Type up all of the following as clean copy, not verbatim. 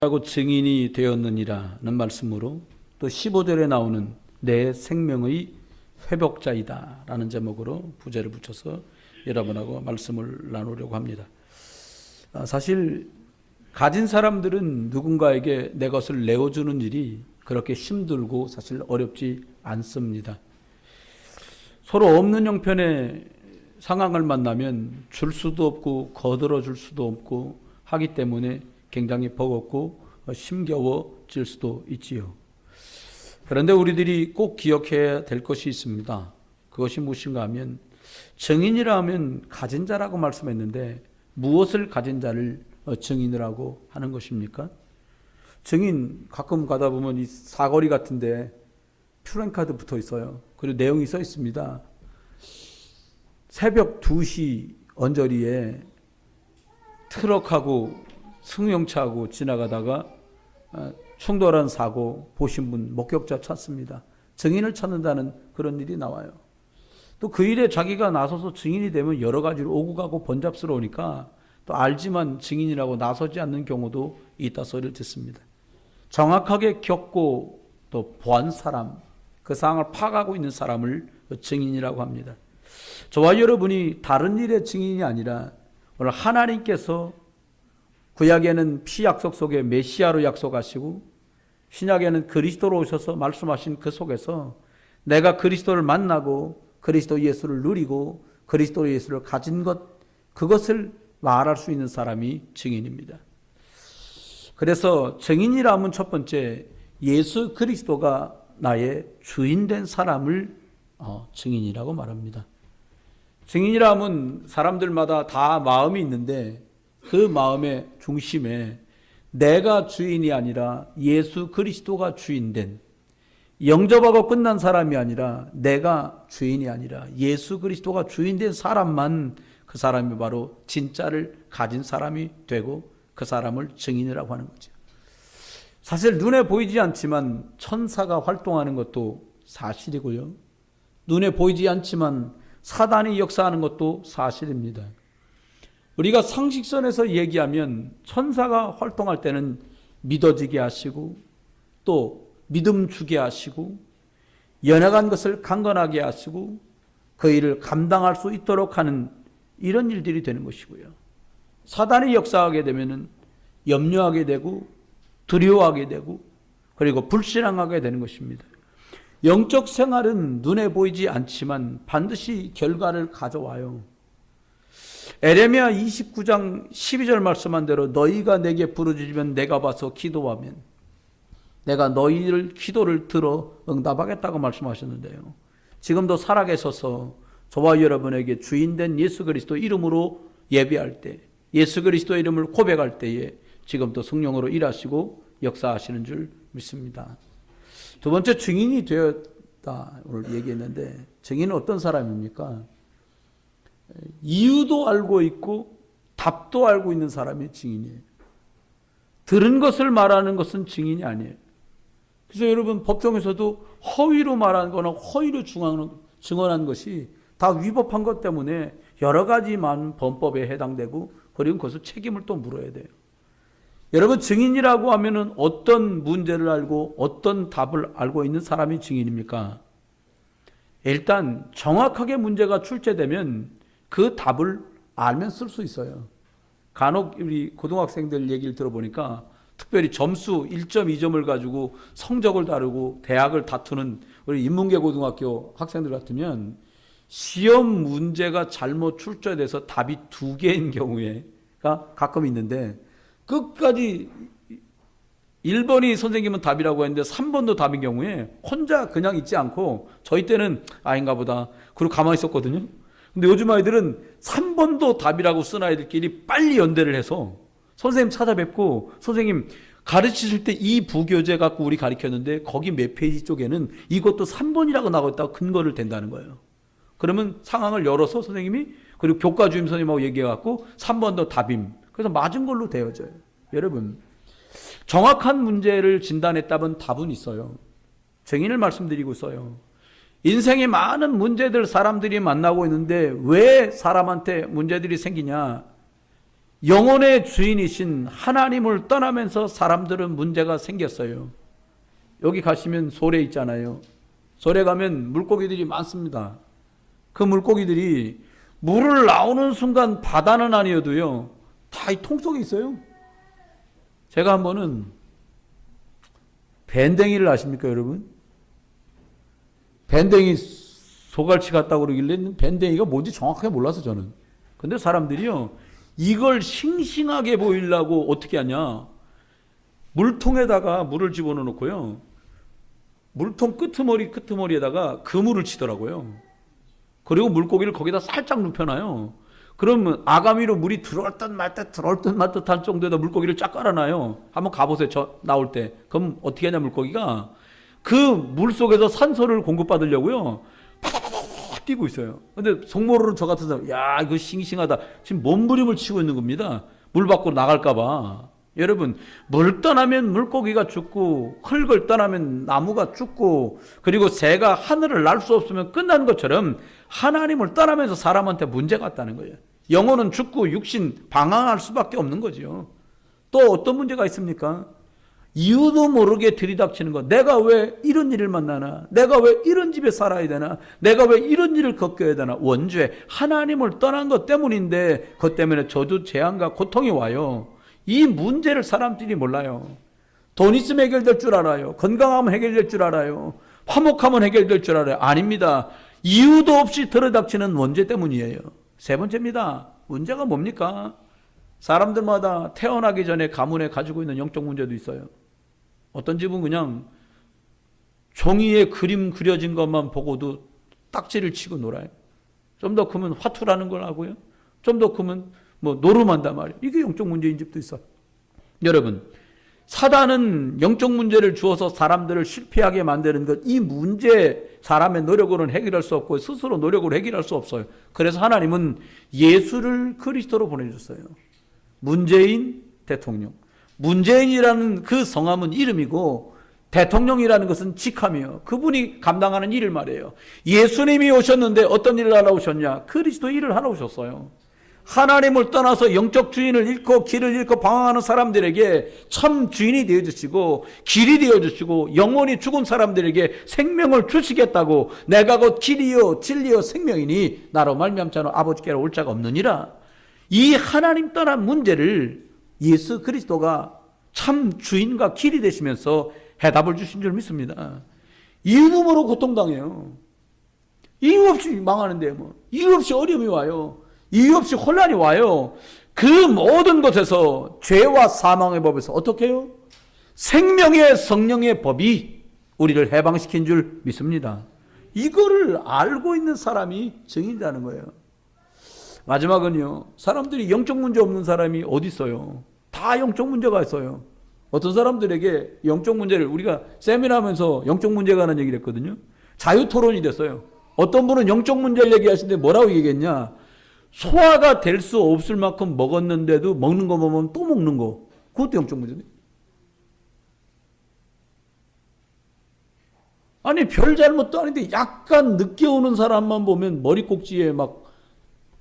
하고 증인이 되었느니라는 말씀으로 또 15절에 나오는 내 생명의 회복자이다 라는 제목으로 부제를 붙여서 여러분하고 말씀을 나누려고 합니다. 사실 가진 사람들은 누군가에게 내 것을 내어주는 일이 그렇게 힘들고 사실 어렵지 않습니다. 서로 없는 형편의 상황을 만나면 줄 수도 없고 거들어 줄 수도 없고 하기 때문에 굉장히 버겁고 힘겨워질 수도 있지요. 그런데 우리들이 꼭 기억해야 될 것이 있습니다. 그것이 무엇인가 하면 증인이라 하면 가진 자라고 말씀했는데 무엇을 가진 자를 증인이라고 하는 것입니까? 증인 가끔 가다 보면 이 사거리 같은데 플랜카드 붙어 있어요. 그리고 내용이 써 있습니다. 새벽 2시 언저리에 트럭하고 승용차하고 지나가다가 충돌한 사고 보신 분 목격자 찾습니다. 증인을 찾는다는 그런 일이 나와요. 또 그 일에 자기가 나서서 증인이 되면 여러 가지로 오고 가고 번잡스러우니까 또 알지만 증인이라고 나서지 않는 경우도 있다 소리를 듣습니다. 정확하게 겪고 또 보한 사람, 그 상황을 파악하고 있는 사람을 증인이라고 합니다. 저와 여러분이 다른 일의 증인이 아니라 오늘 하나님께서 구약에는 피 약속 속에 메시아로 약속하시고 신약에는 그리스도로 오셔서 말씀하신 그 속에서 내가 그리스도를 만나고 그리스도 예수를 누리고 그리스도 예수를 가진 것, 그것을 말할 수 있는 사람이 증인입니다. 그래서 증인이라 하면 첫 번째 예수 그리스도가 나의 주인된 사람을 증인이라고 말합니다. 증인이라 하면 사람들마다 다 마음이 있는데 그 마음의 중심에 내가 주인이 아니라 예수 그리스도가 주인된, 영접하고 끝난 사람이 아니라 내가 주인이 아니라 예수 그리스도가 주인된 사람만, 그 사람이 바로 진짜를 가진 사람이 되고 그 사람을 증인이라고 하는 거죠. 사실 눈에 보이지 않지만 천사가 활동하는 것도 사실이고요. 눈에 보이지 않지만 사단이 역사하는 것도 사실입니다. 우리가 상식선에서 얘기하면 천사가 활동할 때는 믿어지게 하시고 또 믿음 주게 하시고 연약한 것을 강건하게 하시고 그 일을 감당할 수 있도록 하는 이런 일들이 되는 것이고요. 사단이 역사하게 되면 염려하게 되고 두려워하게 되고 그리고 불신앙하게 되는 것입니다. 영적 생활은 눈에 보이지 않지만 반드시 결과를 가져와요. 에레미야 29장 12절 말씀한 대로 너희가 내게 부르짖으면 내가 봐서 기도하면 내가 너희를 기도를 들어 응답하겠다고 말씀하셨는데요. 지금도 살아계셔서 저와 여러분에게 주인된 예수 그리스도 이름으로 예배할 때, 예수 그리스도 이름을 고백할 때에 지금도 성령으로 일하시고 역사하시는 줄 믿습니다. 두 번째, 증인이 되었다 오늘 얘기했는데 증인은 어떤 사람입니까? 이유도 알고 있고 답도 알고 있는 사람이 증인이에요. 들은 것을 말하는 것은 증인이 아니에요. 그래서 여러분 법정에서도 허위로 말한 거나 허위로 증언한 것이 다 위법한 것 때문에 여러 가지만 범법에 해당되고 그리고 그것을 책임을 또 물어야 돼요. 여러분 증인이라고 하면은 어떤 문제를 알고 어떤 답을 알고 있는 사람이 증인입니까? 일단 정확하게 문제가 출제되면 그 답을 알면 쓸 수 있어요. 간혹 우리 고등학생들 얘기를 들어보니까 특별히 점수 1.2점을 가지고 성적을 다루고 대학을 다투는 우리 인문계 고등학교 학생들 같으면 시험 문제가 잘못 출제돼서 답이 2개인 경우가 가끔 있는데 끝까지 1번이 선생님은 답이라고 했는데 3번도 답인 경우에 혼자 그냥 있지 않고 저희 때는 아닌가 보다 그리고 가만히 있었거든요. 근데 요즘 아이들은 3번도 답이라고 쓴 아이들끼리 빨리 연대를 해서 선생님 찾아뵙고 선생님 가르치실 때 이 부교재 갖고 우리 가르쳤는데 거기 몇 페이지 쪽에는 이것도 3번이라고 나와 있다고 근거를 댄다는 거예요. 그러면 상황을 열어서 선생님이 그리고 교과주임 선생님하고 얘기해갖고 3번도 답임. 그래서 맞은 걸로 되어져요. 여러분 정확한 문제를 진단했다면 답은 있어요. 증인을 말씀드리고 있어요. 인생에 많은 문제들 사람들이 만나고 있는데 왜 사람한테 문제들이 생기냐? 영혼의 주인이신 하나님을 떠나면서 사람들은 문제가 생겼어요. 여기 가시면 소래 있잖아요. 소래 가면 물고기들이 많습니다. 그 물고기들이 물을 나오는 순간 바다는 아니어도요, 다 이 통 속에 있어요. 제가 한 번은 밴댕이를 아십니까, 여러분? 밴댕이 소갈치 같다고 그러길래 밴댕이가 뭔지 정확하게 몰라서 저는. 근데 사람들이요, 이걸 싱싱하게 보이려고 어떻게 하냐. 물통에다가 물을 집어넣어 놓고요, 물통 끄트머리에다가 그물을 치더라고요. 그리고 물고기를 거기다 살짝 눕혀놔요. 그러면 아가미로 물이 들어올 듯 말 듯 할 정도에다 물고기를 쫙 깔아놔요. 한번 가보세요. 저 나올 때. 그럼 어떻게 하냐, 물고기가 그 물 속에서 산소를 공급받으려고요, 파다파다 뛰고 있어요. 근데 속모르는 저 같은 사람, 야, 이거 싱싱하다, 지금 몸부림을 치고 있는 겁니다. 물 밖으로 나갈까봐. 여러분, 물 떠나면 물고기가 죽고, 흙을 떠나면 나무가 죽고, 그리고 새가 하늘을 날 수 없으면 끝나는 것처럼 하나님을 떠나면서 사람한테 문제가 왔다는 거예요. 영혼은 죽고 육신 방황할 수밖에 없는 거죠. 또 어떤 문제가 있습니까? 이유도 모르게 들이닥치는 것. 내가 왜 이런 일을 만나나? 내가 왜 이런 집에 살아야 되나? 내가 왜 이런 일을 겪어야 되나? 원죄, 하나님을 떠난 것 때문인데, 그것 때문에 저주, 재앙과 고통이 와요. 이 문제를 사람들이 몰라요. 돈 있으면 해결될 줄 알아요. 건강하면 해결될 줄 알아요. 화목하면 해결될 줄 알아요. 아닙니다. 이유도 없이 들이닥치는 원죄 때문이에요. 세 번째입니다. 문제가 뭡니까? 사람들마다 태어나기 전에 가문에 가지고 있는 영적 문제도 있어요. 어떤 집은 그냥 종이에 그림 그려진 것만 보고도 딱지를 치고 놀아요. 좀 더 크면 화투라는 걸 하고요, 좀 더 크면 뭐 노름한단 말이에요. 이게 영적 문제인 집도 있어요. 여러분, 사단은 영적 문제를 주어서 사람들을 실패하게 만드는 것, 이 문제 사람의 노력으로는 해결할 수 없고 스스로 노력으로 해결할 수 없어요. 그래서 하나님은 예수를 그리스도로 보내줬어요. 문재인 대통령. 문재인이라는 그 성함은 이름이고, 대통령이라는 것은 직함이요, 그분이 감당하는 일을 말해요. 예수님이 오셨는데 어떤 일을 하러 오셨냐? 그리스도 일을 하러 오셨어요. 하나님을 떠나서 영적 주인을 잃고 길을 잃고 방황하는 사람들에게 참 주인이 되어주시고, 길이 되어주시고, 영원히 죽은 사람들에게 생명을 주시겠다고, 내가 곧 길이요 진리요 생명이니 나로 말미암지 않아 아버지께로 올 자가 없느니라. 이 하나님 떠난 문제를 예수 그리스도가 참 주인과 길이 되시면서 해답을 주신 줄 믿습니다. 이유도 모르고 고통당해요. 이유 없이 망하는데, 뭐 이유 없이 어려움이 와요. 이유 없이 혼란이 와요. 그 모든 것에서 죄와 사망의 법에서 어떻게 해요? 생명의 성령의 법이 우리를 해방시킨 줄 믿습니다. 이거를 알고 있는 사람이 증인이라는 거예요. 마지막은요, 사람들이 영적 문제 없는 사람이 어디 있어요? 다 영적 문제가 있어요. 어떤 사람들에게 영적 문제를, 우리가 세미나 하면서 영적 문제가 하는 얘기를 했거든요. 자유토론이 됐어요. 어떤 분은 영적 문제를 얘기하시는데 뭐라고 얘기했냐? 소화가 될 수 없을 만큼 먹었는데도 먹는 거 보면 또 먹는 거. 그것도 영적 문제네. 아니, 별 잘못도 아닌데 약간 늦게 오는 사람만 보면 머리 꼭지에 막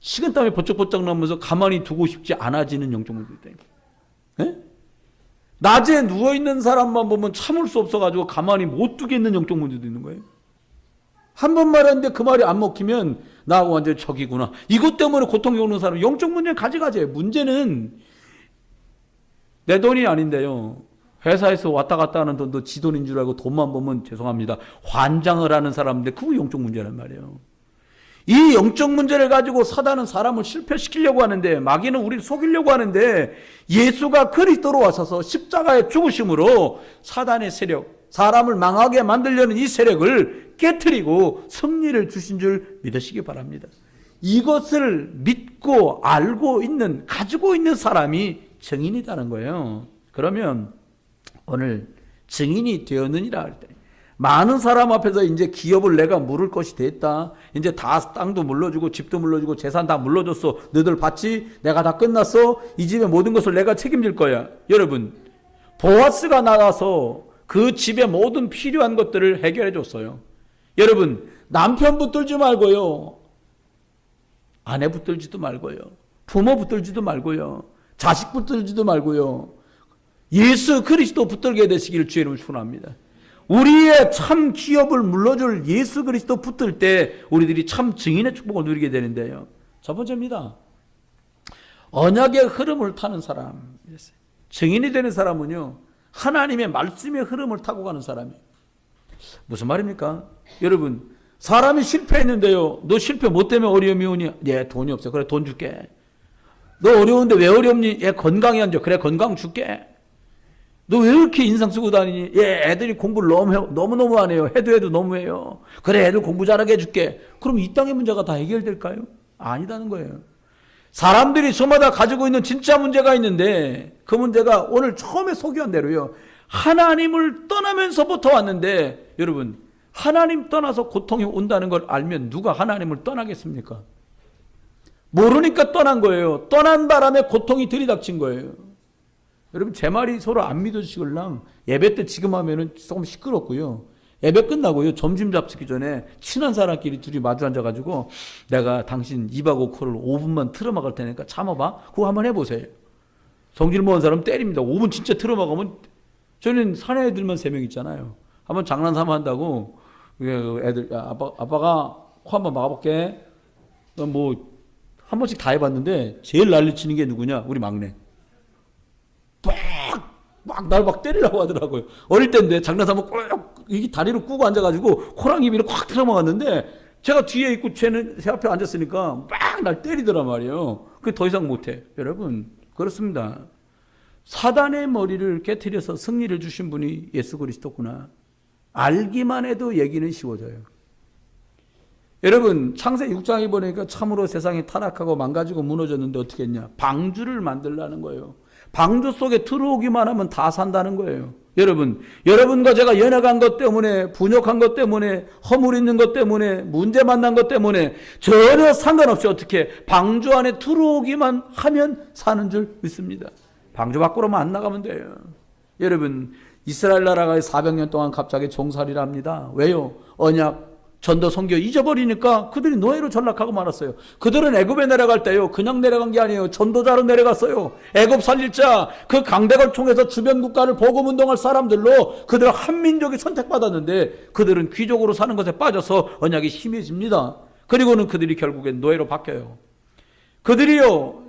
식은땀이 버쩍버쩍 나면서 가만히 두고 싶지 않아지는 영적 문제 있다니까. 예? 낮에 누워있는 사람만 보면 참을 수 없어가지고 가만히 못 두겠는 영적 문제도 있는 거예요. 한 번 말했는데 그 말이 안 먹히면 나하고 완전 적이구나. 이것 때문에 고통 겪는 사람, 영적 문제는 가지가지예요. 문제는 내 돈이 아닌데요, 회사에서 왔다 갔다 하는 돈도 지 돈인 줄 알고 돈만 보면 죄송합니다, 환장을 하는 사람인데 그거 영적 문제란 말이에요. 이 영적 문제를 가지고 사단은 사람을 실패시키려고 하는데, 마귀는 우리를 속이려고 하는데, 예수가 그리스도로 와셔서 십자가의 죽으심으로 사단의 세력, 사람을 망하게 만들려는 이 세력을 깨트리고 승리를 주신 줄 믿으시기 바랍니다. 이것을 믿고 알고 있는, 가지고 있는 사람이 증인이라는 거예요. 그러면 오늘 증인이 되었느니라 할 때, 많은 사람 앞에서 이제 기업을 내가 물을 것이 됐다, 이제 다 땅도 물러주고 집도 물러주고 재산 다 물러줬어, 너희들 봤지? 내가 다 끝났어, 이 집의 모든 것을 내가 책임질 거야. 여러분, 보아스가 나가서 그 집의 모든 필요한 것들을 해결해 줬어요. 여러분, 남편 붙들지 말고요, 아내 붙들지도 말고요, 부모 붙들지도 말고요, 자식 붙들지도 말고요. 예수 그리스도 붙들게 되시기를 주의 이름으로 축원합니다. 우리의 참 기업을 물러줄 예수 그리스도 붙들 때 우리들이 참 증인의 축복을 누리게 되는데요. 첫 번째입니다. 언약의 흐름을 타는 사람. 증인이 되는 사람은요, 하나님의 말씀의 흐름을 타고 가는 사람이에요. 무슨 말입니까? 여러분, 사람이 실패했는데요, 너 실패 뭐 때문에 어려움이 오니? 예, 돈이 없어. 그래, 돈 줄게. 너 어려운데 왜 어렵니? 예, 건강이 안 좋아. 그래, 건강 줄게. 너 왜 이렇게 인상 쓰고 다니니? 예, 애들이 공부를 너무너무 안 해요. 해도 너무해요. 그래, 애들 공부 잘하게 해줄게. 그럼 이 땅의 문제가 다 해결될까요? 아니다는 거예요. 사람들이 저마다 가지고 있는 진짜 문제가 있는데 그 문제가 오늘 처음에 소개한 대로요, 하나님을 떠나면서부터 왔는데, 여러분, 하나님 떠나서 고통이 온다는 걸 알면 누가 하나님을 떠나겠습니까? 모르니까 떠난 거예요. 떠난 바람에 고통이 들이닥친 거예요. 여러분, 제 말이 서로 안 믿어주시걸랑 예배 때 지금 하면은 조금 시끄럽고요. 예배 끝나고요, 점심 잡수기 전에 친한 사람끼리 둘이 마주 앉아가지고 내가 당신 입하고 코를 5분만 틀어막을 테니까 참아봐. 그거 한번 해보세요. 성질 먹은 사람 때립니다. 5분 진짜 틀어막으면, 저는 사내 애들만 3명 있잖아요. 한번 장난삼아 한다고 애들, 야, 아빠가 코 한번 막아볼게. 뭐 한 번씩 다 해봤는데 제일 난리치는 게 누구냐? 우리 막내. 막 날 막 때리려고 하더라고요. 어릴 때인데 장난삼아 꼭 이게 다리를 꾸고 앉아가지고 코랑 입을 꽉 틀어막았는데 제가 뒤에 있고 쟤는 제 앞에 앉았으니까 막 날 때리더란 말이에요. 그게 더 이상 못해. 여러분, 그렇습니다. 사단의 머리를 깨트려서 승리를 주신 분이 예수 그리스도구나. 알기만 해도 얘기는 쉬워져요. 여러분, 창세기 6장에 보니까 참으로 세상이 타락하고 망가지고 무너졌는데 어떻게 했냐? 방주를 만들라는 거예요. 방주 속에 들어오기만 하면 다 산다는 거예요. 여러분, 여러분과 제가 연약한 것 때문에, 분역한 것 때문에, 허물 있는 것 때문에, 문제 만난 것 때문에 전혀 상관없이 어떻게 방주 안에 들어오기만 하면 사는 줄 믿습니다. 방주 밖으로만 안 나가면 돼요. 여러분, 이스라엘 나라가 400년 동안 갑자기 종살이를 합니다. 왜요? 언약, 전도, 선교 잊어버리니까 그들이 노예로 전락하고 말았어요. 그들은 애굽에 내려갈 때요, 그냥 내려간 게 아니에요. 전도자로 내려갔어요. 애굽 살릴 자, 그 강대국을 통해서 주변 국가를 복음 운동할 사람들로 그들 한민족이 선택받았는데 그들은 귀족으로 사는 것에 빠져서 언약이 심해집니다. 그리고는 그들이 결국엔 노예로 바뀌어요. 그들이요,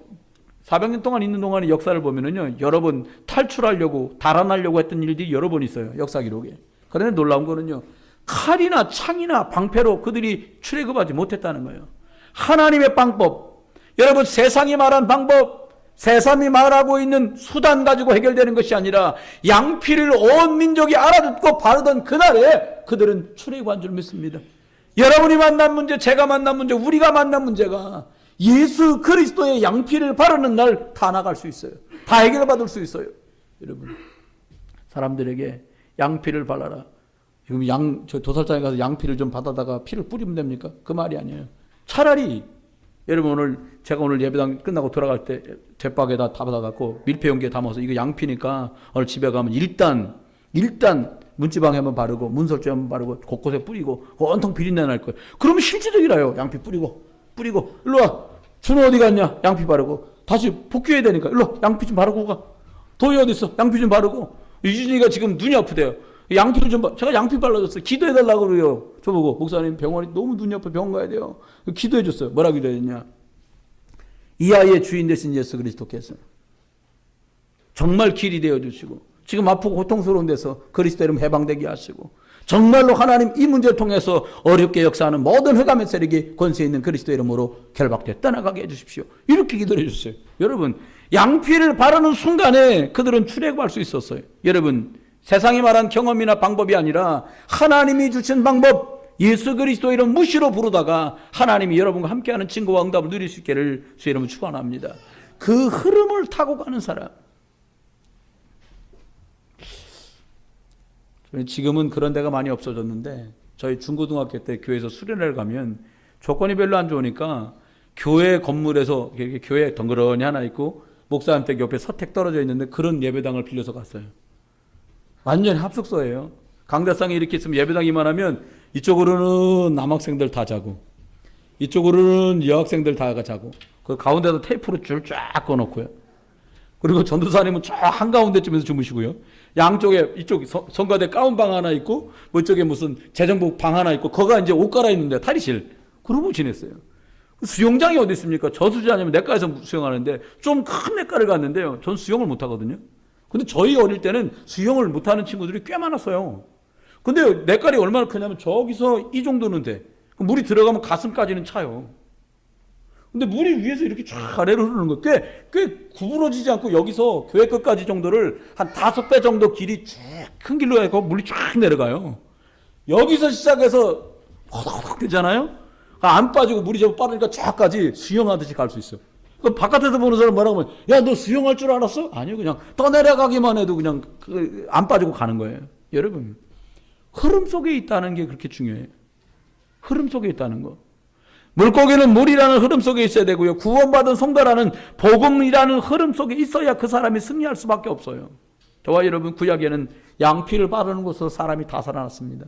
400년 동안 있는 동안의 역사를 보면은요, 여러 번 탈출하려고, 달아나려고 했던 일들이 여러 번 있어요. 역사 기록에. 그런데 놀라운 거는요, 칼이나 창이나 방패로 그들이 출애굽하지 못했다는 거예요. 하나님의 방법, 여러분, 세상이 말한 방법, 세상이 말하고 있는 수단 가지고 해결되는 것이 아니라 양피를 온 민족이 알아듣고 바르던 그날에 그들은 출애굽한 줄 믿습니다. 여러분이 만난 문제, 제가 만난 문제, 우리가 만난 문제가 예수 그리스도의 양피를 바르는 날 다 나갈 수 있어요. 다 해결받을 수 있어요. 여러분, 사람들에게 양피를 발라라. 지금 저 도살장에 가서 양피를 좀 받아다가 피를 뿌리면 됩니까? 그 말이 아니에요. 차라리, 여러분, 제가 오늘 예배당 끝나고 돌아갈 때 대박에다 다 받아갖고 밀폐용기에 담아서 이거 양피니까 오늘 집에 가면 일단 문지방에 한번 바르고 문설주에 한번 바르고 곳곳에 뿌리고 온통 비린내 날 거예요. 그러면 실질적이라요. 양피 뿌리고 일로 와. 준호 어디 갔냐? 양피 바르고 다시 복귀해야 되니까 일로 와. 양피 좀 바르고 가. 도희 어디 있어? 양피 좀 바르고. 유진이가 지금 눈이 아프대요. 양피를 좀 제가 양피 발라줬어요. 기도해달라고 그래요. 저보고, 목사님 병원이 너무 눈이 아파, 병원 가야 돼요. 기도해줬어요. 뭐라 기도했냐? 이 아이의 주인 되신 예수 그리스도께서 정말 길이 되어주시고 지금 아프고 고통스러운 데서 그리스도 이름 해방되게 하시고 정말로 하나님 이 문제를 통해서 어렵게 역사하는 모든 흑암의 세력이 권세 있는 그리스도 이름으로 결박되어 떠나가게 해주십시오. 이렇게 기도해 주셨어요. 여러분, 양피를 바르는 순간에 그들은 출애굽할 수 있었어요. 여러분, 세상이 말한 경험이나 방법이 아니라 하나님이 주신 방법, 예수 그리스도 이름 무시로 부르다가 하나님이 여러분과 함께하는 증거와 응답을 누릴 수 있기를 주의 이름으로 축원합니다. 그 흐름을 타고 가는 사람. 지금은 그런 데가 많이 없어졌는데 저희 중고등학교 때 교회에서 수련회를 가면 조건이 별로 안 좋으니까 교회 건물에서 이렇게 교회 덩그러니 하나 있고 목사님 옆에 서택 떨어져 있는데 그런 예배당을 빌려서 갔어요. 완전히 합숙소예요. 강대상에 이렇게 있으면 예배당 이만하면 이쪽으로는 남학생들 다 자고 이쪽으로는 여학생들 다 자고 그 가운데도 테이프로 줄 쫙 꺼놓고요. 그리고 전도사님은 저 한가운데쯤에서 주무시고요. 양쪽에 이쪽 성가대 가운방 하나 있고 뭐 이쪽에 무슨 재정복 방 하나 있고 거가 이제 옷 갈아입는데 탈의실. 그러고 지냈어요. 수영장이 어디 있습니까? 저수지 아니면 냇가에서 수영하는데 좀 큰 냇가를 갔는데요. 전 수영을 못 하거든요. 근데 저희 어릴 때는 수영을 못하는 친구들이 꽤 많았어요. 근데 냇가리 얼마나 크냐면 저기서 이 정도는 돼. 물이 들어가면 가슴까지는 차요. 근데 물이 위에서 이렇게 쫙 아래로 흐르는 거 꽤 구부러지지 않고 여기서 교회 끝까지 정도를 한 5배 정도 길이 쭉 큰 길로 해서 물이 쫙 내려가요. 여기서 시작해서 허덕허덕 되잖아요. 안 빠지고 물이 좀 빠르니까 쫙까지 수영하듯이 갈 수 있어. 그 바깥에서 보는 사람 뭐라고 하면 야, 너 수영할 줄 알았어? 아니요, 그냥 떠내려가기만 해도 그냥 안 빠지고 가는 거예요. 여러분, 흐름 속에 있다는 게 그렇게 중요해요. 흐름 속에 있다는 거. 물고기는 물이라는 흐름 속에 있어야 되고요. 구원받은 성도라는 복음이라는 흐름 속에 있어야 그 사람이 승리할 수밖에 없어요. 저와 여러분, 구약에는 양피를 바르는 곳에서 사람이 다 살아났습니다.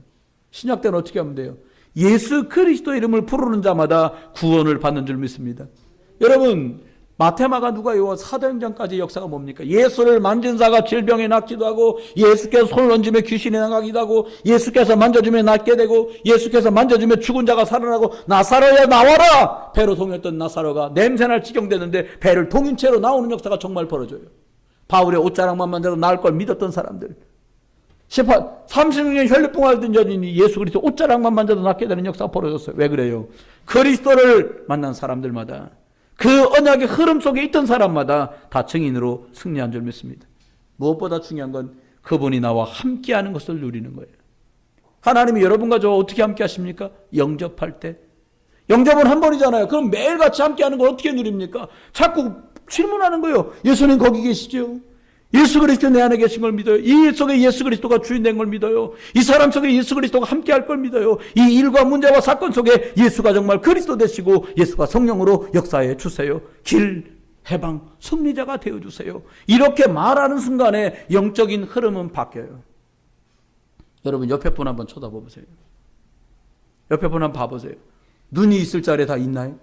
신약 때는 어떻게 하면 돼요? 예수 그리스도 이름을 부르는 자마다 구원을 받는 줄 믿습니다. 여러분, 마테마가 누가요? 사도행전까지 역사가 뭡니까? 예수를 만진 자가 질병에 낫기도 하고, 예수께서 손을 얹으며 귀신이 나가기도 하고, 예수께서 만져주며 낫게 되고, 예수께서 만져주며 죽은 자가 살아나고, 나사로야 나와라! 배로 동였던 나사로가 냄새날 지경 되는데 배를 동인 채로 나오는 역사가 정말 벌어져요. 바울의 옷자락만 만져도 나을 걸 믿었던 사람들, 36년 혈류병 앓던 여인이 예수 그리스도 옷자락만 만져도 낫게 되는 역사가 벌어졌어요. 왜 그래요? 그리스도를 만난 사람들마다, 그 언약의 흐름 속에 있던 사람마다 다 증인으로 승리한 줄 믿습니다. 무엇보다 중요한 건 그분이 나와 함께하는 것을 누리는 거예요. 하나님이 여러분과 저 어떻게 함께 하십니까? 영접할 때. 영접은 한 번이잖아요. 그럼 매일같이 함께하는 걸 어떻게 누립니까? 자꾸 질문하는 거예요. 예수님 거기 계시죠? 예수 그리스도 내 안에 계신 걸 믿어요. 이 일 속에 예수 그리스도가 주인 된 걸 믿어요. 이 사람 속에 예수 그리스도가 함께 할 걸 믿어요. 이 일과 문제와 사건 속에 예수가 정말 그리스도 되시고 예수가 성령으로 역사해 주세요. 길, 해방, 승리자가 되어주세요. 이렇게 말하는 순간에 영적인 흐름은 바뀌어요. 여러분, 옆에 분 한번 쳐다보세요. 옆에 분 한번 봐보세요. 눈이 있을 자리에 다 있나요?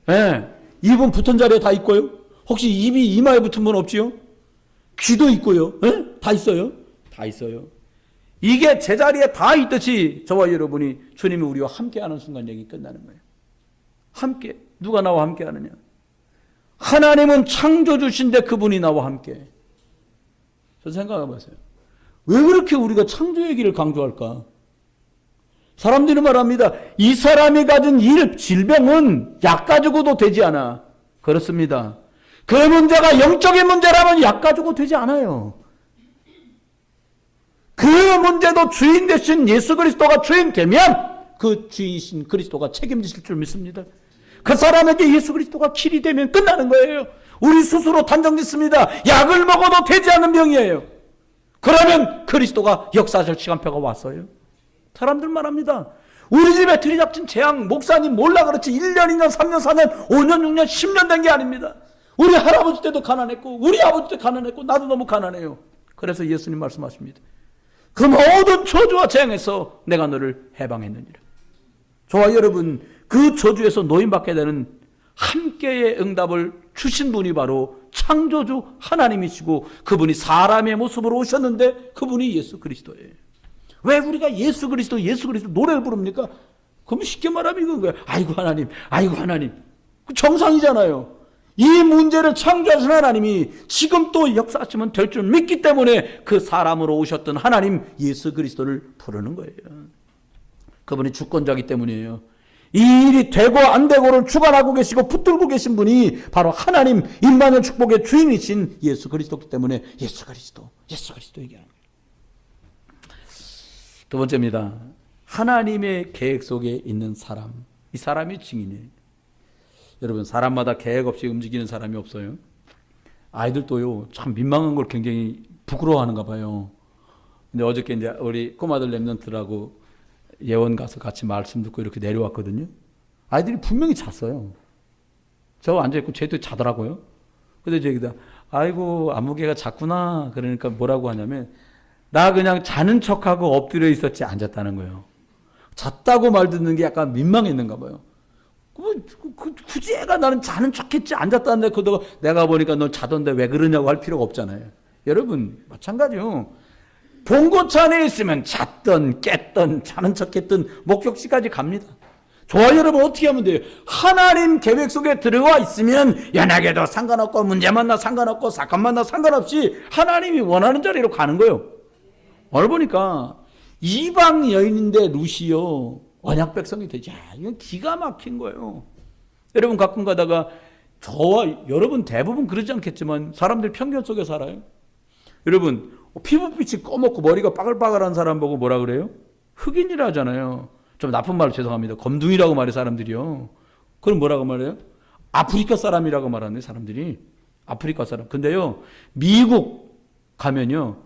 네. 입은 붙은 자리에 다 있고요. 혹시 입이 이마에 붙은 분 없지요? 귀도 있고요. 네? 다 있어요. 다 있어요. 이게 제자리에 다 있듯이 저와 여러분이 주님이 우리와 함께하는 순간 얘기 끝나는 거예요. 함께. 누가 나와 함께 하느냐? 하나님은 창조주신데 그분이 나와 함께. 저 생각해보세요. 왜 그렇게 우리가 창조 얘기를 강조할까? 사람들이 말합니다. 이 사람이 가진 질병은 약 가지고도 되지 않아. 그렇습니다. 그 문제가 영적인 문제라면 약 가지고 되지 않아요. 그 문제도 주인 되신 예수 그리스도가 주인 되면 그 주인이신 그리스도가 책임지실 줄 믿습니다. 그 사람에게 예수 그리스도가 길이 되면 끝나는 거예요. 우리 스스로 단정 짓습니다. 약을 먹어도 되지 않는 병이에요. 그러면 그리스도가 역사하실 시간표가 왔어요. 사람들 말합니다. 우리 집에 들이닥친 재앙, 목사님 몰라 그렇지 1년, 2년, 3년, 4년, 5년, 6년, 10년 된 게 아닙니다. 우리 할아버지 때도 가난했고 우리 아버지 때 가난했고 나도 너무 가난해요. 그래서 예수님 말씀하십니다. 그 모든 저주와 재앙에서 내가 너를 해방했느니라. 저와 여러분, 그 저주에서 노임받게 되는 함께의 응답을 주신 분이 바로 창조주 하나님이시고 그분이 사람의 모습으로 오셨는데 그분이 예수 그리스도예요. 왜 우리가 예수 그리스도 노래를 부릅니까? 그럼 쉽게 말하면 이건 거예요. 아이고 하나님, 아이고 하나님. 정상이잖아요. 이 문제를 창조하신 하나님이 지금 또 역사하시면 될 줄 믿기 때문에 그 사람으로 오셨던 하나님 예수 그리스도를 부르는 거예요. 그분이 주권자이기 때문이에요. 이 일이 되고 안 되고를 주관하고 계시고 붙들고 계신 분이 바로 하나님 임마누엘 축복의 주인이신 예수 그리스도이기 때문에 예수 그리스도 얘기하는 거예요. 두 번째입니다. 하나님의 계획 속에 있는 사람. 이 사람이 증인이에요. 여러분, 사람마다 계획 없이 움직이는 사람이 없어요. 아이들도요, 참 민망한 걸 굉장히 부끄러워하는가 봐요. 근데 어저께 이제 우리 꼬마들 랩런트라고 예원 가서 같이 말씀 듣고 이렇게 내려왔거든요. 아이들이 분명히 잤어요. 저 앉아있고 쟤도 자더라고요. 근데 저기다, 아이고, 안무개가 잤구나. 그러니까 뭐라고 하냐면, 나 그냥 자는 척하고 엎드려 있었지 앉았다는 거예요. 잤다고 말 듣는 게 약간 민망했는가 봐요. 굳이 애가 나는 자는 척했지 앉았다는데 그러다가 내가 보니까 너 자던데 왜 그러냐고 할 필요가 없잖아요. 여러분 마찬가지요. 봉고차 안에 있으면 잤던 깼던 자는 척했던 목적지까지 갑니다. 좋아요. 여러분 어떻게 하면 돼요? 하나님 계획 속에 들어와 있으면 연약해도 상관없고 문제 만나 상관없고 사건 만나 상관없이 하나님이 원하는 자리로 가는 거예요. 오늘 보니까 이방 여인인데 루시요 언약 백성이 되지. 이건 기가 막힌 거예요. 여러분 가끔 가다가 저와 여러분 대부분 그러지 않겠지만 사람들 편견 속에 살아요. 여러분 피부빛이 꺼먹고 머리가 빠글빠글한 사람 보고 뭐라 그래요? 흑인이라 하잖아요. 좀 나쁜 말로 죄송합니다. 검둥이라고 말해 사람들이요. 그럼 뭐라고 말해요? 아프리카 사람이라고 말하네 사람들이. 아프리카 사람. 근데요 미국 가면요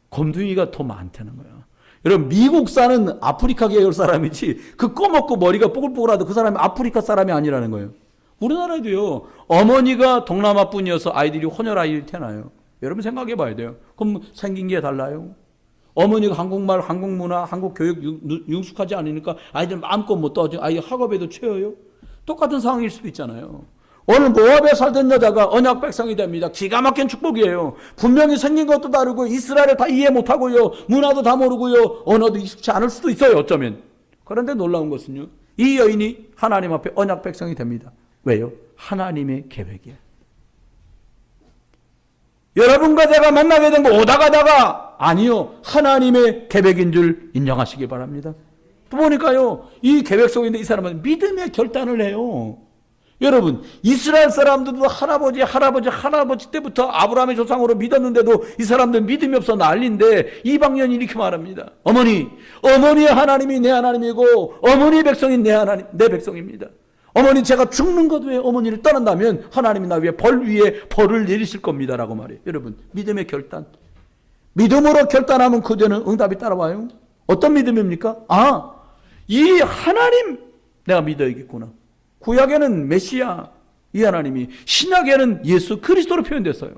검둥이가 더 많다는 거예요. 여러분 미국 사는 아프리카 계열 사람이지 그 꺼먹고 머리가 뽀글뽀글하던 그 사람이 아프리카 사람이 아니라는 거예요. 우리나라에도요 어머니가 동남아 분이어서 아이들이 혼혈 아이들이 태어나요. 여러분 생각해 봐야 돼요. 그럼 생긴 게 달라요. 어머니가 한국말, 한국문화, 한국교육 능숙하지 않으니까 아이들 마음껏 못 떠죠. 아이 학업에도 채워요. 똑같은 상황일 수도 있잖아요. 오늘 모압에 살던 여자가 언약 백성이 됩니다. 기가 막힌 축복이에요. 분명히 생긴 것도 다르고 이스라엘을 다 이해 못하고요. 문화도 다 모르고요. 언어도 익숙치 않을 수도 있어요. 어쩌면. 그런데 놀라운 것은요. 이 여인이 하나님 앞에 언약 백성이 됩니다. 왜요? 하나님의 계획이에요. 여러분과 제가 만나게 된 거 오다 가다가 아니요. 하나님의 계획인 줄 인정하시기 바랍니다. 또 보니까요. 이 계획 속에 있는 이 사람은 믿음의 결단을 해요. 여러분 이스라엘 사람들도 할아버지 때부터 아브라함의 조상으로 믿었는데도 이 사람들 믿음이 없어 난리인데 이방인이 이렇게 말합니다. 어머니의 하나님이 내 하나님이고 어머니의 백성이 내 백성입니다. 어머니 제가 죽는 것 외에 어머니를 떠난다면 하나님이 나 위에 벌을 내리실 겁니다 라고 말해요. 여러분 믿음의 결단. 믿음으로 결단하면 그 뒤에는 응답이 따라와요. 어떤 믿음입니까? 이 하나님 내가 믿어야겠구나. 구약에는 메시아 이 하나님이, 신약에는 예수 그리스도로 표현됐어요.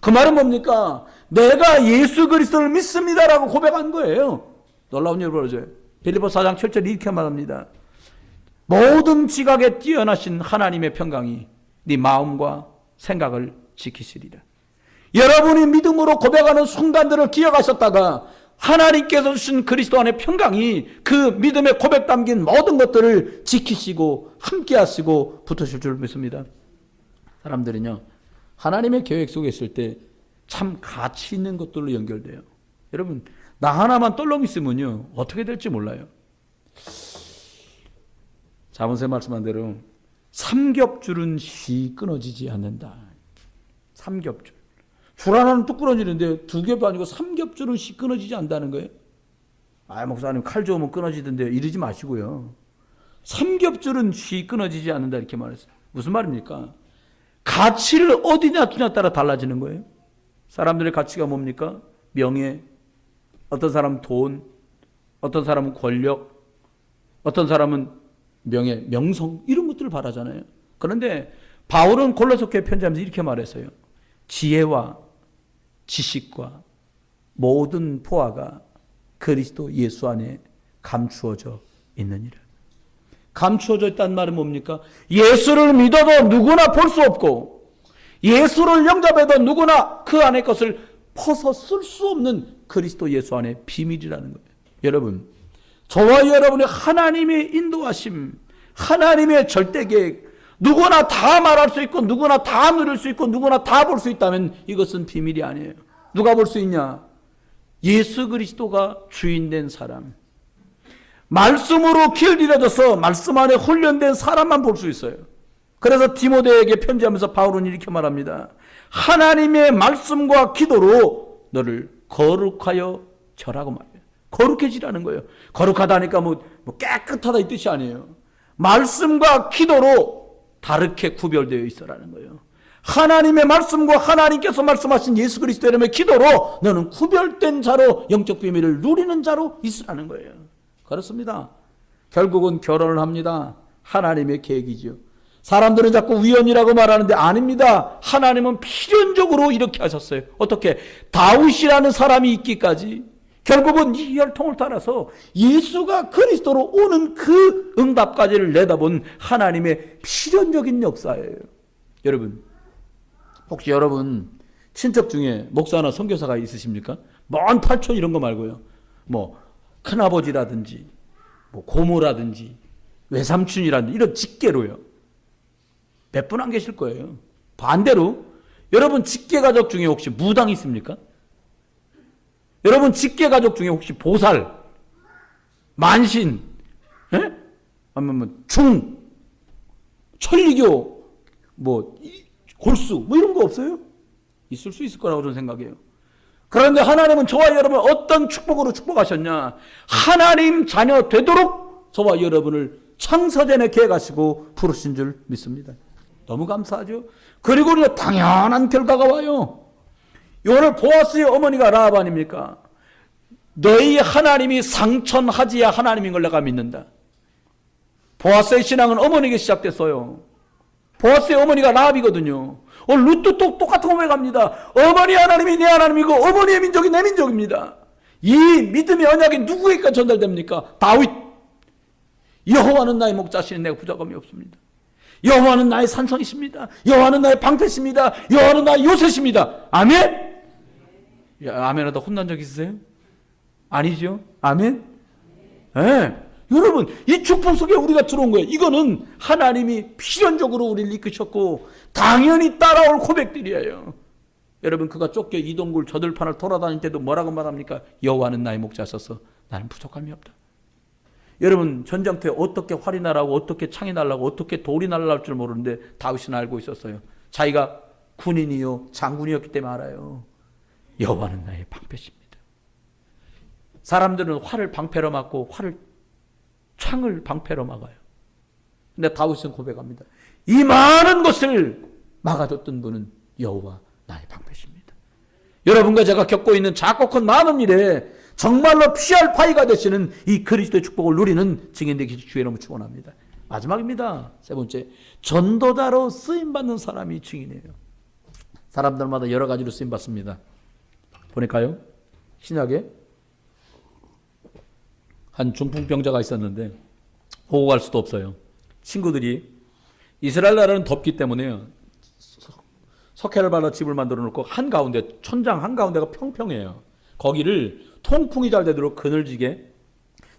그 말은 뭡니까? 내가 예수 그리스도를 믿습니다라고 고백한 거예요. 놀라운 일을 벌어져요. 빌립보서 4장 7절 이렇게 말합니다. 모든 지각에 뛰어나신 하나님의 평강이 네 마음과 생각을 지키시리라. 여러분이 믿음으로 고백하는 순간들을 기억하셨다가 하나님께서 주신 그리스도 안의 평강이 그 믿음의 고백 담긴 모든 것들을 지키시고 함께 하시고 붙으실 줄 믿습니다. 사람들은요 하나님의 계획 속에 있을 때 참 가치 있는 것들로 연결돼요. 여러분 나 하나만 떨렁 있으면요 어떻게 될지 몰라요. 자문세 말씀한 대로 삼겹줄은 쉬 끊어지지 않는다. 삼겹줄. 줄 하나는 뚝 끊어지는데 두 겹도 아니고 삼겹줄은 쉬 끊어지지 않는다는 거예요. 목사님 칼 좋으면 끊어지던데 이러지 마시고요. 삼겹줄은 쉬 끊어지지 않는다 이렇게 말했어요. 무슨 말입니까? 가치를 어디냐 두냐에 따라 달라지는 거예요. 사람들의 가치가 뭡니까? 명예, 어떤 사람은 돈, 어떤 사람은 권력, 어떤 사람은 명예, 명성 이런 것들을 바라잖아요. 그런데 바울은 골로새 교회 편지하면서 이렇게 말했어요. 지혜와 지식과 모든 보화가 그리스도 예수 안에 감추어져 있느니라. 감추어져 있다는 말은 뭡니까? 예수를 믿어도 누구나 볼 수 없고 예수를 영접해도 누구나 그 안의 것을 퍼서 쓸 수 없는 그리스도 예수 안의 비밀이라는 거예요. 여러분, 저와 여러분의 하나님의 인도하심, 하나님의 절대계획, 누구나 다 말할 수 있고 누구나 다 누릴 수 있고 누구나 다 볼 수 있다면 이것은 비밀이 아니에요. 누가 볼 수 있냐? 예수 그리스도가 주인된 사람, 말씀으로 길들여져서 말씀 안에 훈련된 사람만 볼 수 있어요. 그래서 디모데에게 편지하면서 바울은 이렇게 말합니다. 하나님의 말씀과 기도로 너를 거룩하여 절하고 말이에요. 거룩해지라는 거예요. 거룩하다니까 뭐 깨끗하다 이 뜻이 아니에요. 말씀과 기도로 다르게 구별되어 있어라는 거예요. 하나님의 말씀과 하나님께서 말씀하신 예수 그리스도 이름의 기도로 너는 구별된 자로 영적 비밀을 누리는 자로 있으라는 거예요. 그렇습니다. 결국은 결혼을 합니다. 하나님의 계획이죠. 사람들은 자꾸 우연이라고 말하는데 아닙니다. 하나님은 필연적으로 이렇게 하셨어요. 어떻게? 다윗이라는 사람이 있기까지, 결국은 이 혈통을 따라서 예수가 그리스도로 오는 그 응답까지를 내다본 하나님의 필연적인 역사예요. 여러분, 혹시 여러분 친척 중에 목사나 선교사가 있으십니까? 먼 팔촌 이런 거 말고요. 뭐 큰아버지라든지 뭐 고모라든지 외삼촌이라든지 이런 직계로요. 몇 분 안 계실 거예요. 반대로 여러분 직계 가족 중에 혹시 무당 있습니까? 여러분 직계 가족 중에 혹시 보살, 만신, 예? 아니면 중, 천리교, 뭐 골수 뭐 이런 거 없어요? 있을 수 있을 거라고 저는 생각해요. 그런데 하나님은 저와 여러분을 어떤 축복으로 축복하셨냐? 하나님 자녀 되도록 저와 여러분을 창세전에 계획하시고 부르신 줄 믿습니다. 너무 감사하죠. 그리고 우리가 당연한 결과가 와요. 오늘 보아스의 어머니가 라합 아닙니까? 너희 하나님이 상천하지야 하나님인 걸 내가 믿는다. 보아스의 신앙은 어머니에게 시작됐어요. 보아스의 어머니가 라합이거든요. 루트 똑같은 고백합니다. 어머니 하나님이 내 하나님이고 어머니의 민족이 내 민족입니다. 이 믿음의 언약이 누구에게 전달됩니까? 다윗. 여호와는 나의 목자시니 내가 부족함이 없습니다. 여호와는 나의 산성이십니다. 여호와는 나의 방패십니다. 여호와는 나의 요새십니다. 아멘? 아멘하다 혼난 적 있으세요? 아니죠? 아멘? 네. 여러분, 이 축복 속에 우리가 들어온 거예요. 이거는 하나님이 필연적으로 우리를 이끄셨고 당연히 따라올 고백들이에요. 여러분, 그가 쫓겨 이동굴 저들판을 돌아다닐 때도 뭐라고 말합니까? 여호와는 나의 목자셔서 나는 부족함이 없다. 여러분, 전쟁터에 어떻게 활이 날아오고 어떻게 창이 날아오고 어떻게 돌이 날아올 줄 모르는데 다윗은 알고 있었어요. 자기가 군인이요 장군이었기 때문에 알아요. 여호와는 나의 방패십니다. 사람들은 활을 방패로 막고 창을 방패로 막아요. 근데 다윗은 고백합니다. 이 많은 것을 막아줬던 분은 여호와 나의 방패십니다. 여러분과 제가 겪고 있는 작고 큰 많은 일에 정말로 피할 바위가 되시는 이 그리스도의 축복을 누리는 증인되기 주의 이름으로 축원합니다. 마지막입니다. 세 번째, 전도자로 쓰임받는 사람이 증인이에요. 사람들마다 여러 가지로 쓰임받습니다. 보니까요, 신약에 한 중풍병자가 있었는데 보고 갈 수도 없어요. 친구들이 이스라엘 나라는 덥기 때문에 석회를 발라 집을 만들어 놓고 한가운데, 천장 한가운데가 평평해요. 거기를 통풍이 잘 되도록 그늘지게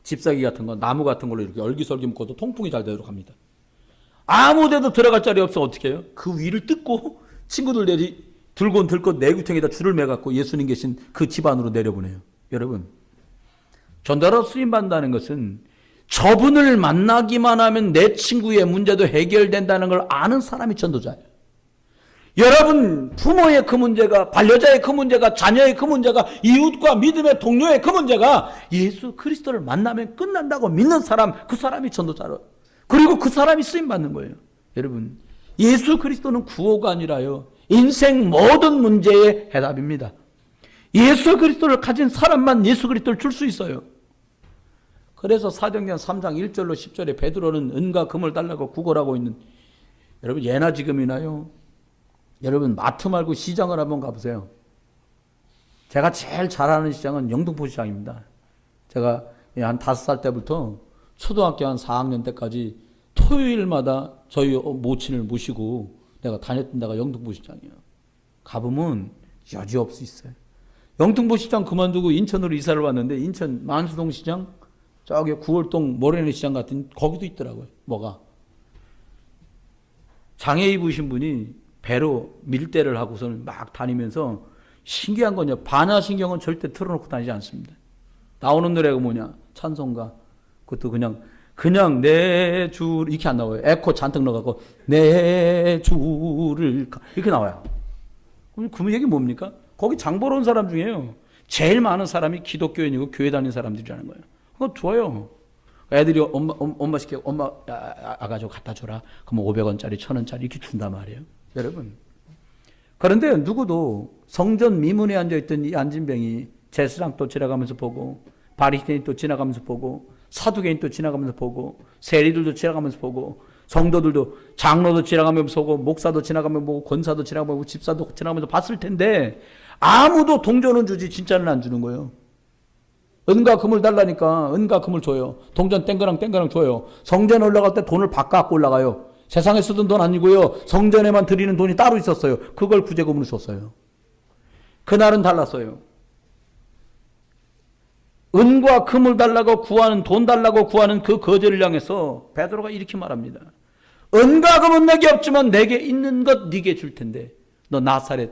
집사기 같은 거, 나무 같은 걸로 이렇게 얼기설기 묶어도 통풍이 잘 되도록 합니다. 아무 데도 들어갈 자리 없으면 어떻게 해요? 그 위를 뜯고 친구들이 들고 내구탱에다 줄을 매갖고 예수님 계신 그 집 안으로 내려보내요. 여러분, 전도자로 쓰임받는다는 것은 저분을 만나기만 하면 내 친구의 문제도 해결된다는 걸 아는 사람이 전도자예요. 여러분, 부모의 그 문제가, 반려자의 그 문제가, 자녀의 그 문제가, 이웃과 믿음의 동료의 그 문제가 예수 그리스도를 만나면 끝난다고 믿는 사람, 그 사람이 전도자로, 그리고 그 사람이 쓰임받는 거예요. 여러분, 예수 그리스도는 구호가 아니라요, 인생 모든 문제의 해답입니다. 예수 그리스도를 가진 사람만 예수 그리스도를 줄 수 있어요. 그래서 사도행전 3장 1절로 10절에 베드로는 은과 금을 달라고 구걸하고 있는, 여러분 예나 지금이나요? 여러분 마트 말고 시장을 한번 가보세요. 제가 제일 잘하는 시장은 영등포 시장입니다. 제가 한 5살 때부터 초등학교 한 4학년 때까지 토요일마다 저희 모친을 모시고 내가 다녔던 데가 영등포 시장이에요. 가보면 여지없이 있어요. 영등포 시장 그만두고 인천으로 이사를 왔는데 인천 만수동 시장, 저기 9월동 모래내 시장 같은 거기도 있더라고요. 뭐가? 장애 입으신 분이 배로 밀대를 하고서는 막 다니면서 신기한 건요, 반야신경은 절대 틀어놓고 다니지 않습니다. 나오는 노래가 뭐냐? 찬송가. 그것도 그냥 내 주 이렇게 안 나와요. 에코 잔뜩 넣어갖고 내 주를 이렇게 나와요. 그럼 그 얘기 뭡니까? 거기 장 보러 온 사람 중에요, 제일 많은 사람이 기독교인이고 교회 다니는 사람들이라는 거예요. 그거 좋아요. 애들이 엄마 시켜, 엄마 아가 저 갖다 줘라. 그러면 500원짜리 1000원짜리 이렇게 준단 말이에요. 여러분, 그런데 누구도 성전 미문에 앉아있던 이 안진뱅이 제사장 또 지나가면서 보고, 바리새인 또 지나가면서 보고, 사두개인 또 지나가면서 보고, 세리들도 지나가면서 보고, 성도들도, 장로도 지나가면서 보고, 목사도 지나가면서 보고, 권사도 지나가면서 보고, 집사도 지나가면서 봤을 텐데 아무도 동전은 주지 진짜는 안 주는 거예요. 은과 금을 달라니까 은과 금을 줘요. 동전 땡그랑 줘요. 성전에 올라갈 때 돈을 바꿔 올라가요. 세상에 쓰던 돈 아니고요. 성전에만 드리는 돈이 따로 있었어요. 그걸 구제금으로 줬어요. 그날은 달랐어요. 은과 금을 달라고 구하는, 돈 달라고 구하는 그 거절을 향해서 베드로가 이렇게 말합니다. 은과 금은 내게 없지만 내게 있는 것 네게 줄 텐데 너 나사렛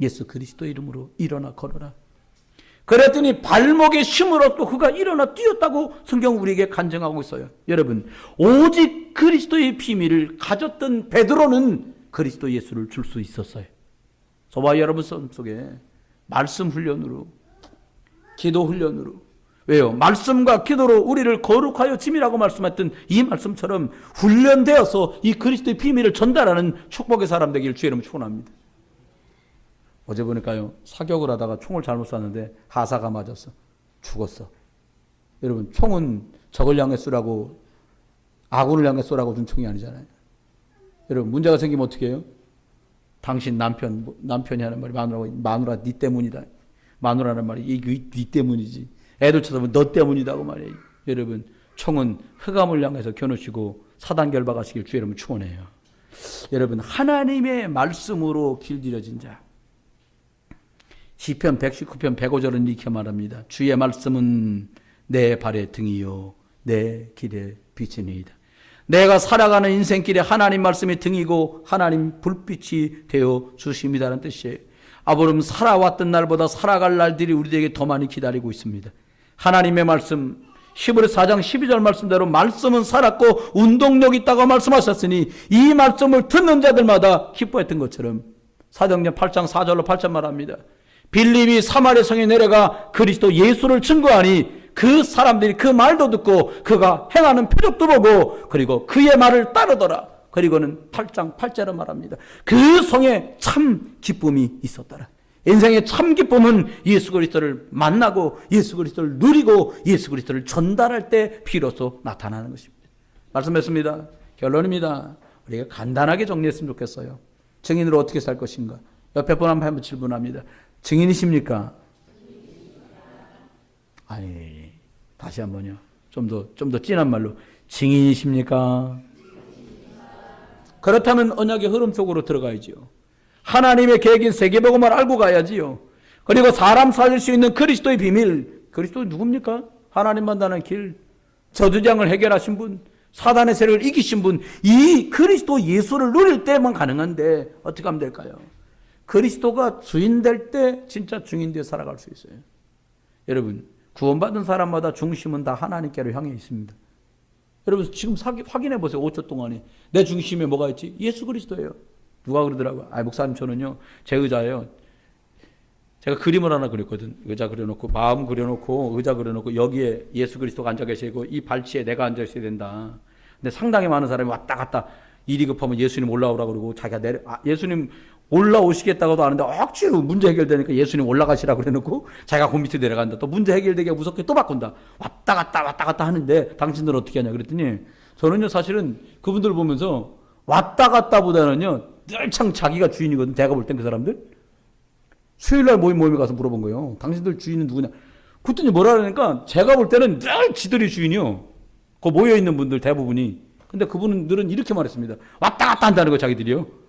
예수 그리스도 이름으로 일어나 걸어라. 그랬더니 발목에 힘을 얻고 그가 일어나 뛰었다고 성경 우리에게 간증하고 있어요. 여러분, 오직 그리스도의 비밀을 가졌던 베드로는 그리스도 예수를 줄 수 있었어요. 저와 여러분 삶 속에 말씀 훈련으로, 기도 훈련으로, 왜요? 말씀과 기도로 우리를 거룩하여 짐이라고 말씀했던 이 말씀처럼 훈련되어서 이 그리스도의 비밀을 전달하는 축복의 사람 되기를 주의 이름으로 축원합니다. 어제 보니까요, 사격을 하다가 총을 잘못 쐈는데 하사가 맞았어. 죽었어. 여러분, 총은 적을 향해 쏘라고, 아군을 향해 쏘라고 준 총이 아니잖아요. 여러분, 문제가 생기면 어떻게 해요? 당신 남편이 하는 말이 마누라 네 때문이다. 마누라는 말이 이게 네 때문이지. 애들 쳐다보면 너 때문이다고 말이에요. 여러분, 총은 흑암을 향해서 겨누시고 사단 결박하시길 주의 이름으로 축원해요. 여러분, 하나님의 말씀으로 길들여진 자. 시편 119편 105절은 이렇게 말합니다. 주의 말씀은 내 발의 등이요 내 길의 빛이니이다. 내가 살아가는 인생길에 하나님 말씀이 등이고 하나님 불빛이 되어 주심이라는 뜻이에요. 아브라함 살아왔던 날보다 살아갈 날들이 우리에게 더 많이 기다리고 있습니다. 하나님의 말씀, 히브리서 4장 12절 말씀대로 말씀은 살았고 운동력 있다고 말씀하셨으니 이 말씀을 듣는 자들마다 기뻐했던 것처럼 사도행전 8장 4절로 8절 말합니다. 빌립이 사마리아 성에 내려가 그리스도 예수를 증거하니 그 사람들이 그 말도 듣고 그가 행하는 표적도 보고 그리고 그의 말을 따르더라. 그리고는 8장 8절로 말합니다. 그 성에 참 기쁨이 있었더라. 인생의 참 기쁨은 예수 그리스도를 만나고 예수 그리스도를 누리고 예수 그리스도를 전달할 때 비로소 나타나는 것입니다. 말씀했습니다. 결론입니다. 우리가 간단하게 정리했으면 좋겠어요. 증인으로 어떻게 살 것인가? 옆에 분 한번 질문합니다. 증인이십니까? 아니, 다시 한번요. 좀 더 진한 말로. 증인이십니까? 그렇다면 언약의 흐름 속으로 들어가야지요. 하나님의 계획인 세계복음을 알고 가야지요. 그리고 사람 살릴 수 있는 그리스도의 비밀. 그리스도 누굽니까? 하나님 만나는 길. 저주장을 해결하신 분. 사단의 세력을 이기신 분. 이 그리스도 예수를 누릴 때만 가능한데 어떻게 하면 될까요? 그리스도가 주인 될 때 진짜 증인되어 살아갈 수 있어요. 여러분, 구원받은 사람마다 중심은 다 하나님께로 향해 있습니다. 여러분, 지금 확인해 보세요. 5초 동안에 내 중심에 뭐가 있지? 예수 그리스도예요. 누가 그러더라고요. 목사님, 저는요, 제 의자예요. 제가 그림을 하나 그렸거든. 의자 그려놓고, 마음 그려놓고, 의자 그려놓고, 여기에 예수 그리스도가 앉아 계시고, 이 발치에 내가 앉아 있어야 된다. 근데 상당히 많은 사람이 왔다 갔다 일이 급하면 예수님 올라오라고 그러고, 자기가 예수님 올라오시겠다고도 하는데 억지로 문제 해결되니까 예수님 올라가시라고 그래놓고 자기가 그 밑에 내려간다. 또 문제 해결되기가 무섭게 또 바꾼다. 왔다 갔다 하는데 당신들은 어떻게 하냐 그랬더니 저는요, 사실은 그분들 보면서 왔다 갔다 보다는요, 늘창 자기가 주인이거든. 제가 볼 땐 그 사람들. 수요일날 모임에 가서 물어본 거예요. 당신들 주인은 누구냐. 그랬더니 뭐라 그러니까 제가 볼 때는 늘 지들이 주인이요. 그 모여있는 분들 대부분이. 근데 그분들은 이렇게 말했습니다. 왔다 갔다 한다는 거 자기들이요.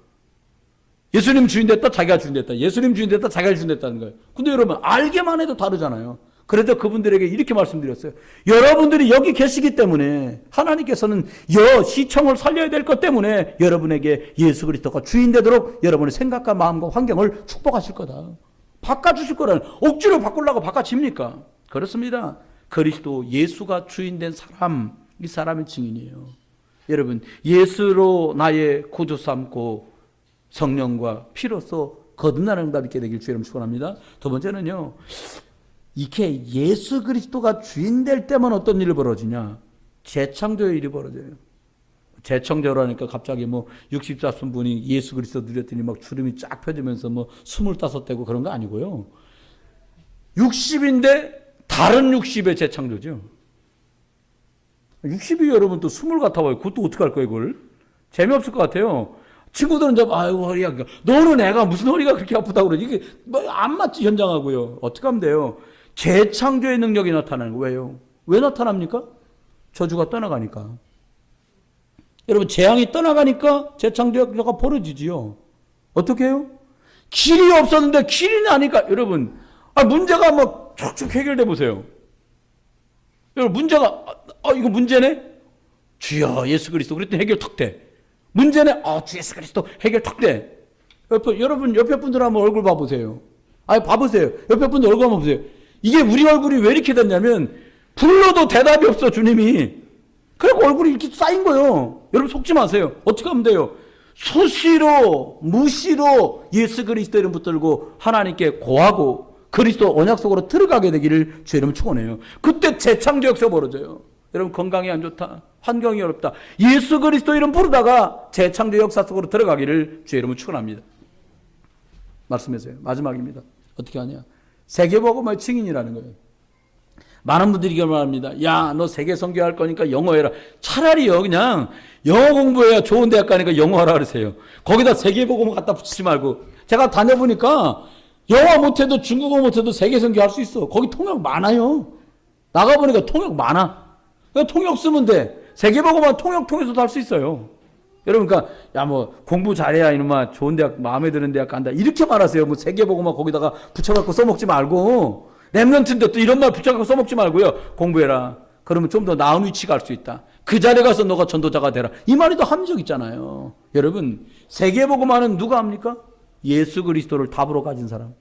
예수님 주인 됐다, 자기가 주인 됐다. 예수님 주인 됐다, 자기가 주인 됐다는 거예요. 근데 여러분, 알게만 해도 다르잖아요. 그래서 그분들에게 이렇게 말씀드렸어요. 여러분들이 여기 계시기 때문에 하나님께서는 시청을 살려야 될 것 때문에 여러분에게 예수 그리스도가 주인 되도록 여러분의 생각과 마음과 환경을 축복하실 거다. 바꿔주실 거라는, 억지로 바꾸려고 바꿔집니까? 그렇습니다. 그리스도 예수가 주인 된 사람, 이 사람의 증인이에요. 여러분, 예수로 나의 구주 삼고 성령과 피로써 거듭나는 응답이 있게 되길 주의 이름으로 축원합니다. 두 번째는요, 이렇게 예수 그리스도가 주인 될 때만 어떤 일이 벌어지냐? 재창조의 일이 벌어져요. 재창조라니까 갑자기 64순분이 예수 그리스도 누렸더니 막 주름이 쫙 펴지면서 25대고 그런 거 아니고요. 60인데 다른 60의 재창조죠. 60이 여러분 또 20 같아 봐요. 그것도 어떻게 할 거예요, 이걸? 재미없을 것 같아요. 친구들은 아이고, 허리가, 너는 애가 무슨 허리가 그렇게 아프다고 그러지? 이게 안 맞지, 현장하고요. 어떻게 하면 돼요? 재창조의 능력이 나타나는 거예요. 왜요? 왜 나타납니까? 저주가 떠나가니까. 여러분, 재앙이 떠나가니까 재창조의 역사가 벌어지지요. 어떻게 해요? 길이 없었는데 길이 나니까, 여러분, 문제가 뭐 촉촉 해결돼 보세요. 여러분, 문제가, 이거 문제네? 주여 예수 그리스도 그랬더니 해결 턱 돼. 문제네? 주 예수 그리스도 해결 턱 돼. 여러분, 옆에 분들 한번 얼굴 봐보세요. 봐보세요. 옆에 분들 얼굴 한번 보세요. 이게 우리 얼굴이 왜 이렇게 됐냐면, 불러도 대답이 없어, 주님이. 그래서 얼굴이 이렇게 쌓인 거예요. 여러분, 속지 마세요. 어떻게 하면 돼요? 수시로, 무시로 예수 그리스도 이름 붙들고 하나님께 고하고 그리스도 언약 속으로 들어가게 되기를 주 이름 축원해요. 그때 재창조 역사가 벌어져요. 여러분, 건강이 안 좋다, 환경이 어렵다, 예수 그리스도 이름 부르다가 재창조 역사 속으로 들어가기를 주 이름을 축원합니다. 말씀하세요. 마지막입니다. 어떻게 하냐? 세계복음의 증인이라는 거예요. 많은 분들이 이렇게 말합니다. 야, 너 세계 선교할 거니까 영어 해라. 차라리요, 그냥 영어 공부해야 좋은 대학 가니까 영어 하라 그러세요. 거기다 세계복음 갖다 붙이지 말고. 제가 다녀보니까 영어 못해도 중국어 못해도 세계 선교할 수 있어. 거기 통역 많아요. 나가보니까 통역 많아. 그러니까 통역 쓰면 돼. 세계복음은 통역 통해서도 할 수 있어요. 여러분, 그러니까 공부 잘해야 이놈아 좋은 대학, 마음에 드는 대학 간다, 이렇게 말하세요. 세계복음만 거기다가 붙여갖고 써먹지 말고, 렘넌트인데 또 이런 말 붙여갖고 써먹지 말고요. 공부해라. 그러면 좀 더 나은 위치 갈 수 있다. 그 자리에 가서 너가 전도자가 되라. 이 말이 더 합리적 있잖아요. 여러분, 세계복음화는 누가 합니까? 예수 그리스도를 답으로 가진 사람.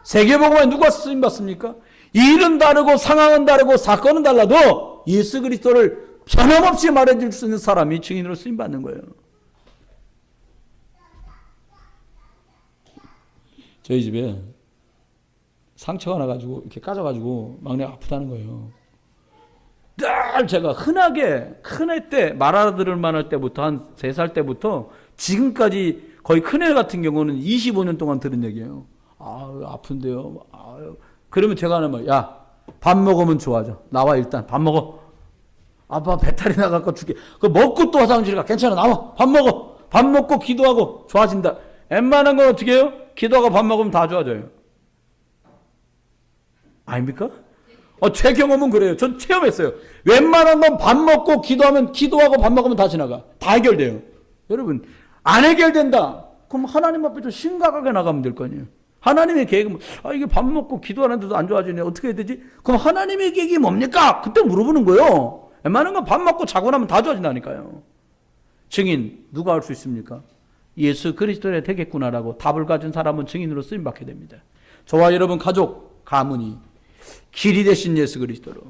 세계복음화에 누가 쓰임받습니까? 일은 다르고 상황은 다르고 사건은 달라도 예수 그리스도를 변함없이 말해줄 수 있는 사람이 증인으로 쓰임받는 거예요. 저희 집에 상처가 나가지고 이렇게 까져가지고 막내가 아프다는 거예요. 늘 제가 흔하게 큰애 때 말 알아들을 만할 때부터 한 3살 때부터 지금까지 거의 큰애 같은 경우는 25년 동안 들은 얘기예요. 아픈데요. 그러면 제가 하는 말, 야, 밥 먹으면 좋아져. 나와 일단 밥 먹어. 아빠 배탈이 나갖고 죽게. 그 먹고 또 화장실 가. 괜찮아, 나와. 밥 먹어. 밥 먹고 기도하고 좋아진다. 웬만한 건 어떻게 해요? 기도하고 밥 먹으면 다 좋아져요. 아닙니까? 제 경험은 그래요. 전 체험했어요. 웬만한 건 밥 먹고 기도하고 밥 먹으면 다 지나가. 다 해결돼요. 여러분, 안 해결된다. 그럼 하나님 앞에 좀 심각하게 나가면 될 거 아니에요. 하나님의 계획은, 이게 밥 먹고 기도하는데도 안 좋아지네. 어떻게 해야 되지? 그럼 하나님의 계획이 뭡니까? 그때 물어보는 거예요. 웬만한 건 밥 먹고 자고 나면 다 좋아진다니까요. 증인, 누가 할 수 있습니까? 예수 그리스도에 되겠구나라고 답을 가진 사람은 증인으로 쓰임받게 됩니다. 저와 여러분 가족, 가문이 길이 되신 예수 그리스도로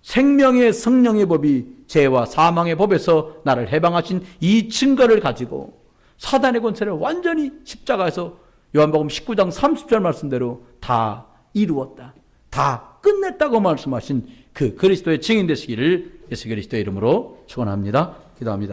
생명의 성령의 법이 죄와 사망의 법에서 나를 해방하신 이 증거를 가지고 사단의 권세를 완전히 십자가에서 요한복음 19장 30절 말씀대로 다 이루었다, 다 끝냈다고 말씀하신 그 그리스도의 증인 되시기를 예수 그리스도의 이름으로 축원합니다. 기도합니다.